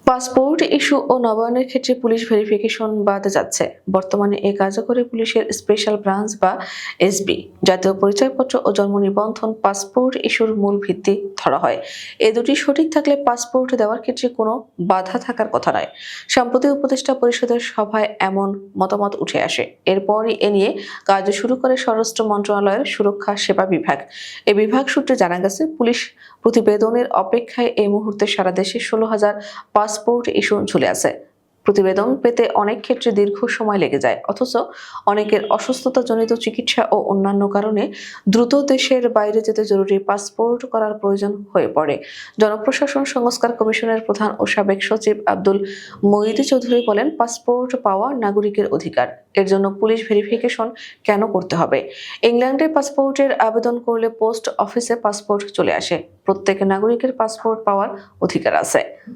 Passport issue ও নবায়নের ক্ষেত্রে police verification বাড়তে যাচ্ছে। বর্তমানে এ কার্য করে পুলিশের স্পেশাল ব্রাঞ্চ বা এসবি। জাতীয় পরিচয়পত্র ও জন্ম নিবন্ধন পাসপোর্ট ইস্যুর মূল ভিত্তি ধরা হয়। এ দুটি সঠিক থাকলে পাসপোর্ট দেওয়ার ক্ষেত্রে কোনো বাধা থাকার কথা নয়। সম্প্রতি উপদেষ্টা পরিষদের সভায় এমন মতামত উঠে আসে। এরপরই এ নিয়ে কাজ শুরু করে স্বরাষ্ট্র মন্ত্রণালয়ের সুরক্ষা সেবা বিভাগ। এ বিভাগ সূত্রে জানা গেছে, পুলিশ প্রতিবেদনের অপেক্ষায় এই মুহূর্তে সারা দেশে 16,000 পাসপোর্ট ইস্যু ঝুলে আছে। প্রতিবেদন পেতে অনেক ক্ষেত্রে দীর্ঘ সময় লেগে যায়, অথচ অনেকের অসুস্থতাজনিত চিকিৎসা ও অন্যান্য কারণে দ্রুত দেশের বাইরে যেতে জরুরি পাসপোর্ট করার প্রয়োজন হয়ে পড়ে। জনপ্রশাসন সংস্কার কমিশনের প্রধান ও সাবেক সচিব আব্দুল মঈদ চৌধুরী বলেন, পাসপোর্ট পাওয়া নাগরিকের অধিকার। এর জন্য পুলিশ ভেরিফিকেশন কেন করতে হবে? ইংল্যান্ডে পাসপোর্টের আবেদন করলে পোস্ট অফিসে পাসপোর্ট চলে আসে। প্রত্যেক নাগরিকের পাসপোর্ট পাওয়ার অধিকার আছে।